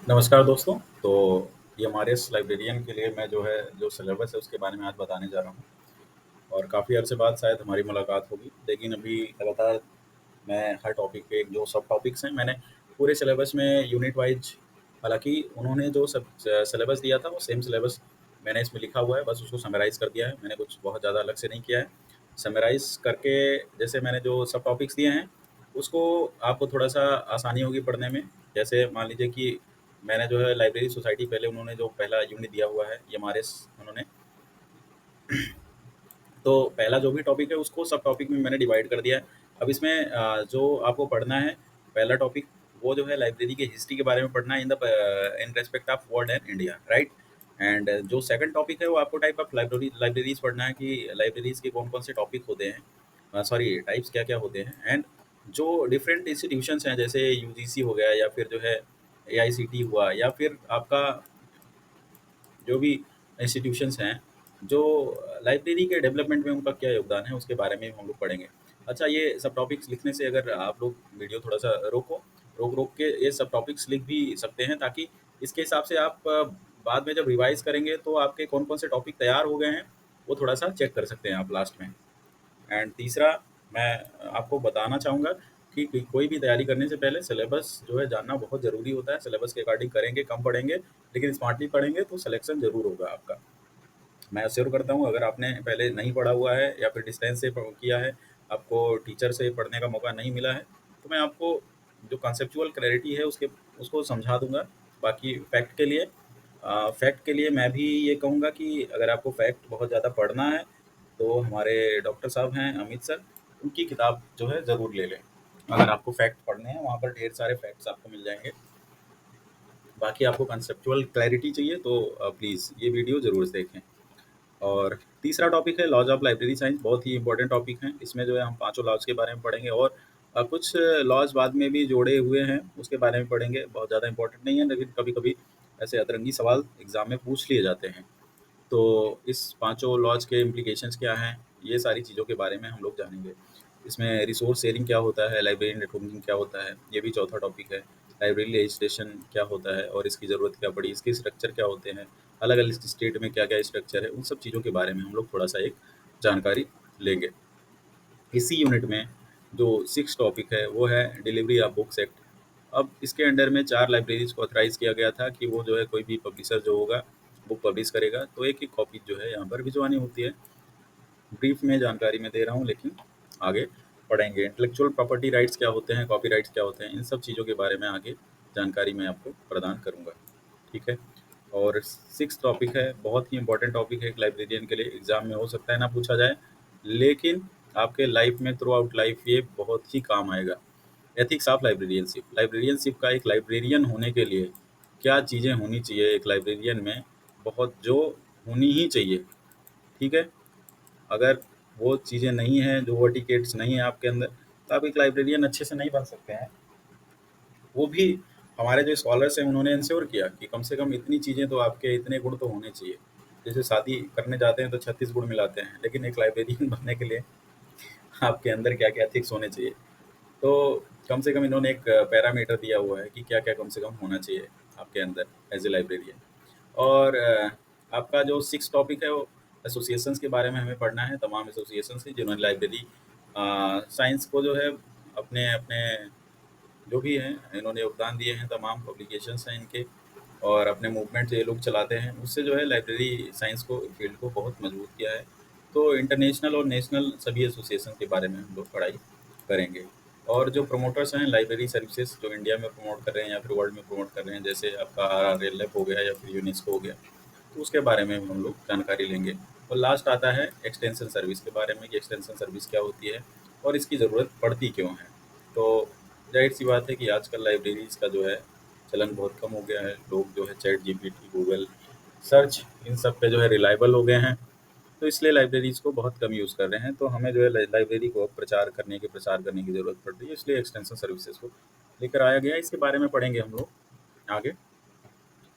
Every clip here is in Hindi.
नमस्कार दोस्तों। तो ये हमारे इस लाइब्रेरियन के लिए मैं जो है जो सिलेबस है उसके बारे में आज बताने जा रहा हूँ। और काफ़ी अरसे बाद शायद हमारी मुलाकात होगी, लेकिन अभी लगातार मैं हर टॉपिक पे जो सब टॉपिक्स हैं मैंने पूरे सिलेबस में यूनिट वाइज, हालांकि उन्होंने जो सब सिलेबस दिया था वो सेम सिलेबस मैंने इसमें लिखा हुआ है, बस उसको समराइज़ कर दिया है। मैंने कुछ बहुत ज़्यादा अलग से नहीं किया है। समराइज़ करके जैसे मैंने जो सब टॉपिक्स दिए हैं उसको आपको थोड़ा सा आसानी होगी पढ़ने में। जैसे मान लीजिए कि मैंने जो है लाइब्रेरी सोसाइटी, पहले उन्होंने जो पहला यूनिट दिया हुआ है एमआरएस उन्होंने, तो पहला जो भी टॉपिक है उसको सब टॉपिक में मैंने डिवाइड कर दिया है। अब इसमें जो आपको पढ़ना है, पहला टॉपिक वो जो है लाइब्रेरी के हिस्ट्री के बारे में पढ़ना है in respect of world and India, right. And जो सेकंड टॉपिक है वो आपको टाइप ऑफ लाइब्रेरीज पढ़ना है कि लाइब्रेरीज के कौन कौन से टॉपिक होते हैं, सॉरी टाइप्स क्या क्या होते हैं। एंड जो डिफरेंट इंस्टीट्यूशंस हैं जैसे यूजीसी हो गया या फिर जो है एआईसीटी हुआ या फिर आपका जो भी इंस्टीट्यूशंस हैं, जो लाइब्रेरी के डेवलपमेंट में उनका क्या योगदान है उसके बारे में हम लोग पढ़ेंगे। अच्छा, ये सब टॉपिक्स लिखने से अगर आप लोग वीडियो थोड़ा सा रोक रोक के ये सब टॉपिक्स लिख भी सकते हैं, ताकि इसके हिसाब से आप बाद में जब रिवाइज करेंगे तो आपके कौन कौन से टॉपिक तैयार हो गए हैं वो थोड़ा सा चेक कर सकते हैं आप लास्ट में। एंड तीसरा, मैं आपको बताना चाहूँगा कि कोई भी तैयारी करने से पहले सिलेबस जो है जानना बहुत ज़रूरी होता है। सिलेबस के अकॉर्डिंग करेंगे, कम पढ़ेंगे लेकिन स्मार्टली पढ़ेंगे तो सिलेक्शन ज़रूर होगा आपका। मैं अश्योर करता हूँ, अगर आपने पहले नहीं पढ़ा हुआ है या फिर डिस्टेंस से किया है, आपको टीचर से पढ़ने का मौका नहीं मिला है, तो मैं आपको जो कॉन्सेप्चुअल क्लैरिटी है उसको समझा दूंगा। बाकी फैक्ट के लिए मैं भी ये कहूँगा कि अगर आपको फैक्ट बहुत ज़्यादा पढ़ना है तो हमारे डॉक्टर साहब हैं अमित सर, उनकी किताब जो है ज़रूर ले लें। अगर आपको फैक्ट पढ़ने हैं वहाँ पर ढेर सारे फैक्ट्स आपको मिल जाएंगे। बाकी आपको कंसेप्चुअल क्लैरिटी चाहिए तो प्लीज़ ये वीडियो ज़रूर देखें। और तीसरा टॉपिक है लॉज ऑफ लाइब्रेरी साइंस, बहुत ही इंपॉर्टेंट टॉपिक है। इसमें जो है हम पांचों लॉज के बारे में पढ़ेंगे और कुछ लॉज बाद में भी जोड़े हुए हैं उसके बारे में पढ़ेंगे। बहुत ज़्यादा इंपॉर्टेंट नहीं है लेकिन कभी कभी ऐसे अतरंगी सवाल एग्जाम में पूछ लिए जाते हैं। तो इस पांचों लॉज के इम्प्लीकेशंस क्या हैं, ये सारी चीज़ों के बारे में हम लोग जानेंगे। इसमें रिसोर्स शेयरिंग क्या होता है, लाइब्रेरी नेटवर्किंग क्या होता है, ये भी चौथा टॉपिक है। लाइब्रेरी रजिस्ट्रेशन क्या होता है और इसकी ज़रूरत क्या पड़ी, इसके स्ट्रक्चर क्या होते हैं, अलग अलग स्टेट में क्या क्या स्ट्रक्चर है, उन सब चीज़ों के बारे में हम लोग थोड़ा सा एक जानकारी लेंगे। इसी यूनिट में जो सिक्स टॉपिक है वो है डिलीवरी ऑफ बुक्स एक्ट। अब इसके अंडर में चार लाइब्रेरीज को ऑथराइज़ किया गया था कि वो जो है कोई भी पब्लिशर जो होगा बुक पब्लिश करेगा तो एक एक कॉपी जो है यहाँ पर भिजवानी होती है। ब्रीफ में जानकारी में दे रहा हूँ लेकिन आगे पढ़ेंगे। इंटेलेक्चुअल प्रॉपर्टी राइट्स क्या होते हैं, कॉपी राइट्स क्या होते हैं, इन सब चीज़ों के बारे में आगे जानकारी मैं आपको प्रदान करूँगा। ठीक है। और सिक्स टॉपिक है, बहुत ही इंपॉर्टेंट टॉपिक है एक लाइब्रेरियन के लिए। एग्जाम में हो सकता है ना पूछा जाए लेकिन आपके लाइफ में थ्रू आउट लाइफ ये बहुत ही काम आएगा। Ethics of librarianship. लाइब्रेरियनशिप का एक लाइब्रेरियन होने के लिए क्या चीज़ें होनी चाहिए एक लाइब्रेरियन में, बहुत जो होनी ही चाहिए। ठीक है। अगर वो चीज़ें नहीं हैं, जो वर्टिकेट्स नहीं है आपके अंदर, तो आप एक लाइब्रेरियन अच्छे से नहीं बन सकते हैं। वो भी हमारे जो स्कॉलर्स हैं उन्होंने इंश्योर किया कि कम से कम इतनी चीज़ें तो आपके, इतने गुण तो होने चाहिए। जैसे शादी करने जाते हैं तो 36 गुण मिलाते हैं, लेकिन एक लाइब्रेरियन बनने के लिए आपके अंदर क्या क्या एथिक्स होने चाहिए। तो कम से कम इन्होंने एक पैरामीटर दिया हुआ है कि क्या क्या कम से कम होना चाहिए आपके अंदर एज ए लाइब्रेरियन। और आपका जो सिक्स टॉपिक है वो एसोसिएशंस के बारे में हमें पढ़ना है। तमाम एसोसिएशंस हैं जिन्होंने लाइब्रेरी साइंस को जो है अपने अपने जो भी हैं इन्होंने योगदान दिए हैं, तमाम पब्लिकेशंस हैं इनके, और अपने मूवमेंट ये लोग चलाते हैं, उससे जो है लाइब्रेरी साइंस को, फील्ड को बहुत मजबूत किया है। तो इंटरनेशनल और नेशनल सभी एसोसिएशन के बारे में हम लोग पढ़ाई करेंगे। और जो प्रमोटर्स हैं लाइब्रेरी सर्विसेज जो इंडिया में प्रमोट कर रहे हैं या फिर वर्ल्ड में प्रमोट कर रहे हैं, जैसे आपका RRLF हो गया या फिर यूनेस्को हो गया, तो उसके बारे में हम लोग जानकारी लेंगे। और लास्ट आता है एक्सटेंशन सर्विस के बारे में कि एक्सटेंशन सर्विस क्या होती है और इसकी ज़रूरत पड़ती क्यों है। तो जाहिर सी बात है कि आजकल लाइब्रेरीज़ का जो है चलन बहुत कम हो गया है। लोग जो है चैट जीपीटी, गूगल सर्च, इन सब पे जो है रिलायबल हो गए हैं, तो इसलिए लाइब्रेरीज़ को बहुत कम यूज़ कर रहे हैं। तो हमें जो है लाइब्रेरी को प्रचार करने की ज़रूरत पड़ रही है, इसलिए एक्सटेंशन सर्विसेज को लेकर आया गया है। इसके बारे में पढ़ेंगे हम लोग आगे।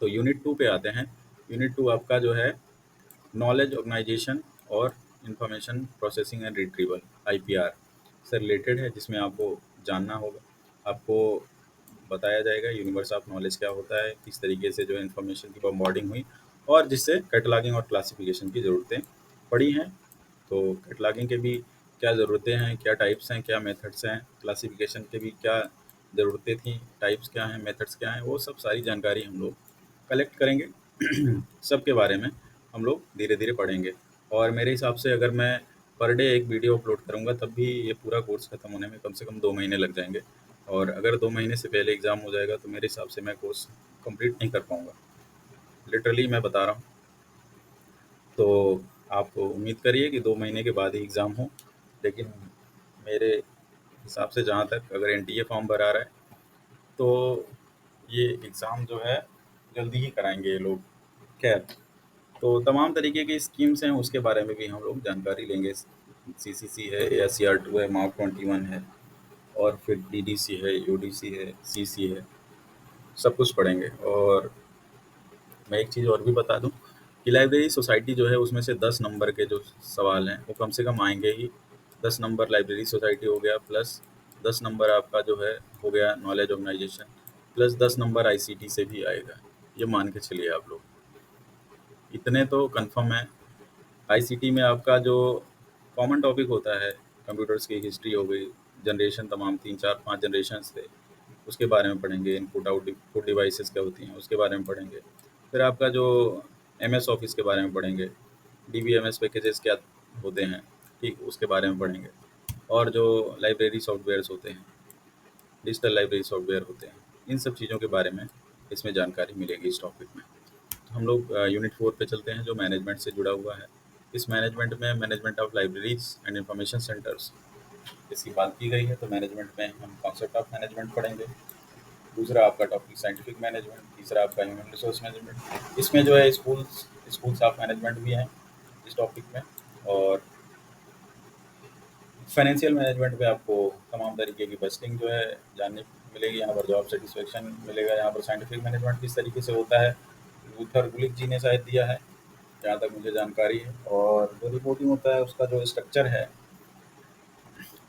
तो यूनिट 2 पे आते हैं। यूनिट 2 आपका जो है नॉलेज ऑर्गेनाइजेशन और information processing and retrieval, IPR से रिलेटेड है, जिसमें आपको जानना होगा, आपको बताया जाएगा यूनिवर्स ऑफ नॉलेज क्या होता है, किस तरीके से जो है इन्फॉर्मेशन की बॉम्बार्डिंग हुई और जिससे कैटलॉगिंग और क्लासिफिकेशन की ज़रूरतें पड़ी हैं। तो कैटलॉगिंग के भी क्या ज़रूरतें हैं, क्या टाइप्स हैं, क्या मेथड्स हैं, क्लासिफिकेशन के भी क्या ज़रूरतें थी, टाइप्स क्या हैं, मेथड्स क्या हैं, वो सब सारी जानकारी हम लोग कलेक्ट करेंगे। सब के बारे में हम लोग धीरे-धीरे पढ़ेंगे और मेरे हिसाब से अगर मैं पर डे एक वीडियो अपलोड करूँगा तब भी ये पूरा कोर्स खत्म होने में कम से कम 2 महीने लग जाएँगे और अगर 2 महीने से पहले एग्ज़ाम हो जाएगा तो मेरे हिसाब से मैं कोर्स कंप्लीट नहीं कर पाऊँगा। लिटरली मैं बता रहा हूँ। तो आप उम्मीद करिए कि 2 महीने के बाद ही एग्ज़ाम हो, लेकिन मेरे हिसाब से जहाँ तक अगर एनटीए फॉर्म भरा रहा है, तो ये एग्ज़ाम जो है जल्दी ही कराएँगे ये लोग। खैर, तो तमाम तरीके की स्कीम्स हैं, उसके बारे में भी हम लोग जानकारी लेंगे। सीसीसी है, एससीआर2 है, मार्क 21 है और फिर डीडीसी है, यूडीसी है, सीसी है, सब कुछ पढ़ेंगे। और मैं एक चीज़ और भी बता दूँ कि लाइब्रेरी सोसाइटी जो है उसमें से 10 नंबर के जो सवाल हैं वो कम से कम आएँगे ही। 10 नंबर लाइब्रेरी सोसाइटी हो गया प्लस 10 नंबर आपका जो है हो गया knowledge organisation plus 10 number ICT से भी आएगा। ये मान के चलिए आप लोग। इतने तो कन्फर्म है। आईसीटी में आपका जो कॉमन टॉपिक होता है, कंप्यूटर्स की हिस्ट्री हो गई, जनरेशन तमाम 3, 4, 5 जनरेशन्स थे, उसके बारे में पढ़ेंगे। इनपुट आउटपुट डिवाइसेस क्या होती हैं, उसके बारे में पढ़ेंगे। फिर आपका जो एमएस ऑफिस के बारे में पढ़ेंगे, डीबीएमएस पैकेजेस क्या होते हैं, ठीक, उसके बारे में पढ़ेंगे। और जो लाइब्रेरी सॉफ्टवेयर्स होते हैं, डिजिटल लाइब्रेरी सॉफ्टवेयर होते हैं, इन सब चीज़ों के बारे में इसमें जानकारी मिलेगी इस टॉपिक में। हम लोग यूनिट 4 पे चलते हैं जो मैनेजमेंट से जुड़ा हुआ है। इस मैनेजमेंट में management of libraries and information centres इसकी बात की गई है। तो मैनेजमेंट में हम कॉन्सेप्ट ऑफ मैनेजमेंट पढ़ेंगे। दूसरा आपका टॉपिक साइंटिफिक मैनेजमेंट, तीसरा आपका ह्यूमन रिसोर्स मैनेजमेंट। इसमें जो है स्कूल्स ऑफ मैनेजमेंट भी हैं इस टॉपिक में। और फाइनेंशियल मैनेजमेंट पे आपको तमाम तरीके की बजटिंग जो है जानने को मिलेगी। यहाँ पर जॉब सेटिस्फेक्शन मिलेगा। यहाँ पर साइंटिफिक मैनेजमेंट किस तरीके से होता है लूथर गुलिक जी ने शायद दिया है, जहाँ तक मुझे जानकारी है। और जो रिपोर्टिंग होता है उसका जो स्ट्रक्चर है,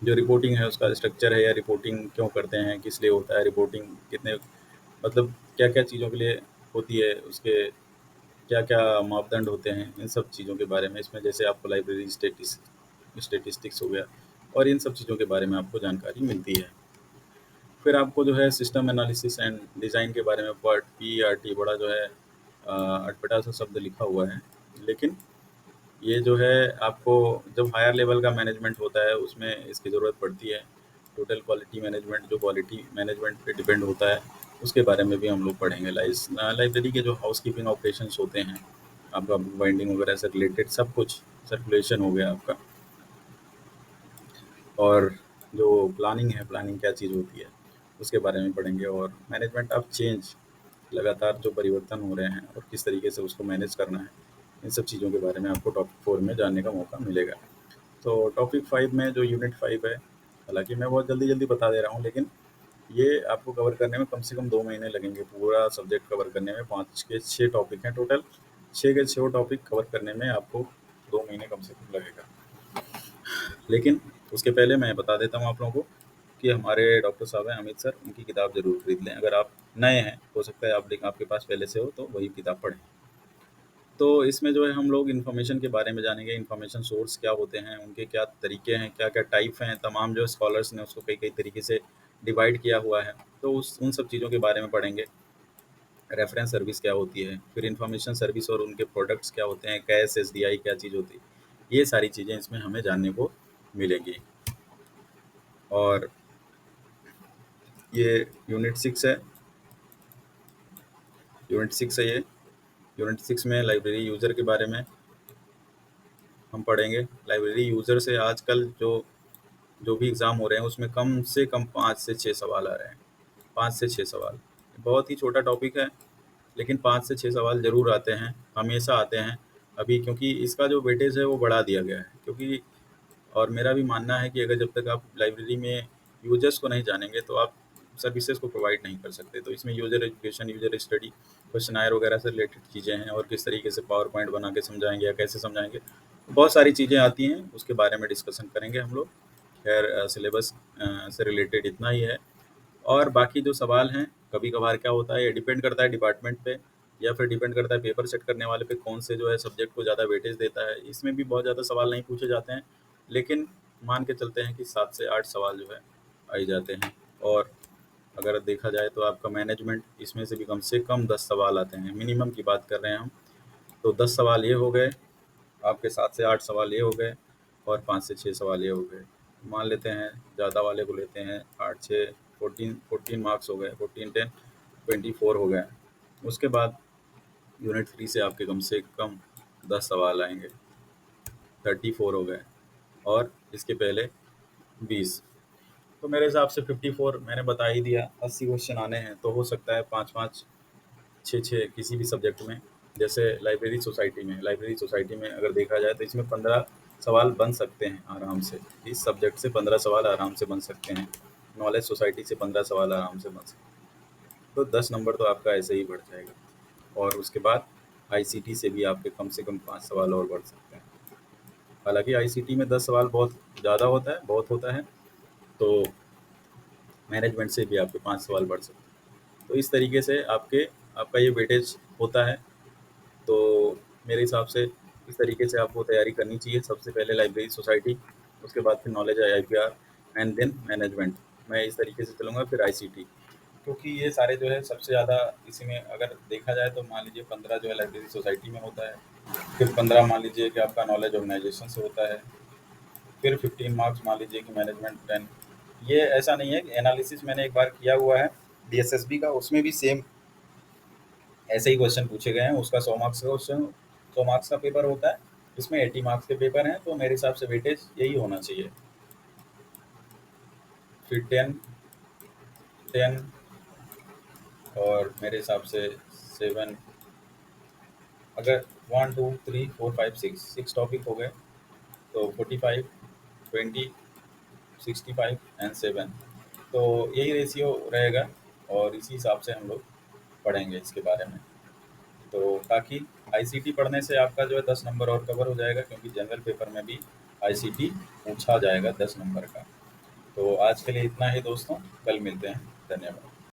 जो रिपोर्टिंग है उसका स्ट्रक्चर है, या रिपोर्टिंग क्यों करते हैं, किस लिए होता है रिपोर्टिंग, कितने मतलब क्या-क्या चीज़ों के लिए होती है, उसके क्या-क्या मापदंड होते हैं, इन सब चीज़ों के बारे में इसमें जैसे आपको लाइब्रेरी स्टैटिस्टिक्स हो गया और इन सब चीज़ों के बारे में आपको जानकारी मिलती है। फिर आपको जो है सिस्टम एनालिसिस एंड डिज़ाइन के बारे में पीईआरटी बड़ा जो है अटपटा सा शब्द लिखा हुआ है, लेकिन ये जो है आपको जब हायर लेवल का मैनेजमेंट होता है उसमें इसकी ज़रूरत पड़ती है। टोटल क्वालिटी मैनेजमेंट जो क्वालिटी मैनेजमेंट पे डिपेंड होता है, उसके बारे में भी हम लोग पढ़ेंगे। लाइब्रेरी के जो हाउसकीपिंग ऑपरेशंस होते हैं, आपका बुक बाइंडिंग वगैरह से रिलेटेड सब कुछ, सर्कुलेशन हो गया आपका, और जो प्लानिंग है, प्लानिंग क्या चीज़ होती है, उसके बारे में पढ़ेंगे। और मैनेजमेंट ऑफ चेंज, लगातार जो परिवर्तन हो रहे हैं और किस तरीके से उसको मैनेज करना है, इन सब चीज़ों के बारे में आपको टॉपिक 4 में जानने का मौका मिलेगा। तो टॉपिक 5 में जो यूनिट 5 है, हालाँकि मैं बहुत जल्दी-जल्दी बता दे रहा हूँ, लेकिन ये आपको कवर करने में कम से कम 2 महीने लगेंगे। पूरा सब्जेक्ट कवर करने में 5 के 6 टॉपिक हैं टोटल, 6 के 6 टॉपिक कवर करने में आपको 2 महीने कम से कम लगेगा। लेकिन उसके पहले मैं बता देता हूँ आप लोगों को कि हमारे डॉक्टर साहब हैं अमित सर, उनकी किताब ज़रूर खरीद लें। अगर आप नए हैं, हो सकता है आपके पास पहले से हो, तो वही किताब पढ़ें। तो इसमें जो है हम लोग इन्फॉर्मेशन के बारे में जानेंगे, इन्फॉर्मेशन सोर्स क्या होते हैं, उनके क्या तरीके हैं, क्या-क्या टाइप हैं, तमाम जो स्कॉलर्स ने उसको कई-कई तरीके से डिवाइड किया हुआ है, तो उन सब चीज़ों के बारे में पढ़ेंगे। रेफरेंस सर्विस क्या होती है, फिर इन्फॉर्मेशन सर्विस और उनके प्रोडक्ट्स क्या होते हैं, कैश, एसडीआई क्या चीज़ होती है, ये सारी चीज़ें इसमें हमें जानने को मिलेंगी। और ये यूनिट 6 है, यूनिट 6 है ये। यूनिट 6 में लाइब्रेरी यूज़र के बारे में हम पढ़ेंगे। लाइब्रेरी यूज़र से आजकल जो जो भी एग्ज़ाम हो रहे हैं उसमें कम से कम 5 से 6 सवाल आ रहे हैं। 5 से 6 सवाल। बहुत ही छोटा टॉपिक है, लेकिन 5 से 6 सवाल ज़रूर आते हैं, हमेशा आते हैं। अभी क्योंकि इसका जो वेटेज है वो बढ़ा दिया गया है, क्योंकि और मेरा भी मानना है कि अगर जब तक आप लाइब्रेरी में यूजर्स को नहीं जानेंगे तो आप सर्विसेज को प्रोवाइड नहीं कर सकते। तो इसमें user education, user study, questionnaire वगैरह से रिलेटेड चीज़ें हैं, और किस तरीके से पावर पॉइंट बना के समझाएंगे या कैसे समझाएंगे, बहुत सारी चीज़ें आती हैं, उसके बारे में डिस्कशन करेंगे हम लोग। खैर सिलेबस से रिलेटेड इतना ही है। और बाकी जो सवाल हैं, कभी-कभार क्या होता है, ये डिपेंड करता है डिपार्टमेंट पे या फिर डिपेंड करता है पेपर सेट करने वाले पे, कौन से जो है सब्जेक्ट को ज़्यादा वेटेज देता है। इसमें भी बहुत ज़्यादा सवाल नहीं पूछे जाते हैं, लेकिन मान के चलते हैं कि 7 से 8 सवाल जो है आ ही जाते हैं। और अगर देखा जाए तो आपका मैनेजमेंट, इसमें से भी कम से कम 10 सवाल आते हैं, मिनिमम की बात कर रहे हैं हम। तो 10 सवाल ये हो गए, आपके 7 से 8 सवाल ये हो गए और 5 से 6 सवाल ये हो गए। मान लेते हैं ज़्यादा वाले को लेते हैं, 8 6 14 मार्क्स हो गए, 14 10 24 हो गए। उसके बाद यूनिट 3 से आपके कम से कम 10 सवाल आएंगे, 34 हो गए, और इसके पहले 20। तो मेरे हिसाब से 54 मैंने बता ही दिया। 80 क्वेश्चन आने हैं, तो हो सकता है 5-5 6-6 किसी भी सब्जेक्ट में। जैसे लाइब्रेरी सोसाइटी में अगर देखा जाए तो इसमें 15 सवाल बन सकते हैं आराम से। इस सब्जेक्ट से 15 सवाल आराम से बन सकते हैं। नॉलेज सोसाइटी से 15 सवाल आराम से बन सकते हैं। तो 10 नंबर तो आपका ऐसे ही बढ़ जाएगा। और उसके बाद आईसीटी से भी आपके कम से कम 5 सवाल और बढ़ सकते हैं। हालांकि आईसीटी में 10 सवाल बहुत ज़्यादा होता है, बहुत होता है। तो मैनेजमेंट से भी आपके 5 सवाल बढ़ सकते हैं। तो इस तरीके से आपका ये वेटेज होता है। तो मेरे हिसाब से इस तरीके से आपको तैयारी करनी चाहिए। सबसे पहले लाइब्रेरी सोसाइटी, उसके बाद फिर knowledge IPR and then management. मैं इस तरीके से चलूँगा, फिर आईसीटी। क्योंकि ये सारे जो है सबसे ज़्यादा इसी में अगर देखा जाए तो मान लीजिए 15 जो है लाइब्रेरी सोसाइटी में होता है, फिर 15 मान लीजिए कि आपका नॉलेज ऑर्गेनाइजेशन से होता है, फिर 15 मार्क्स मान लीजिए कि मैनेजमेंट 10। ये ऐसा नहीं है कि एनालिसिस मैंने एक बार किया हुआ है डीएसएसबी का, उसमें भी सेम ऐसे ही क्वेश्चन पूछे गए हैं। उसका 100 मार्क्स का क्वेश्चन, 100 मार्क्स का पेपर होता है, इसमें 80 मार्क्स के पेपर हैं। तो मेरे हिसाब से वेटेज यही होना चाहिए। फिर 10 और मेरे हिसाब से 7, अगर 1 2 3 4 5 6 टॉपिक हो गए तो 45 20 65 एंड 7। तो यही रेशियो रहेगा और इसी हिसाब से हम लोग पढ़ेंगे इसके बारे में। तो ताकि आईसीटी पढ़ने से आपका जो है 10 नंबर और कवर हो जाएगा, क्योंकि जनरल पेपर में भी आईसीटी पूछा जाएगा 10 नंबर का। तो आज के लिए इतना ही दोस्तों, कल मिलते हैं। धन्यवाद।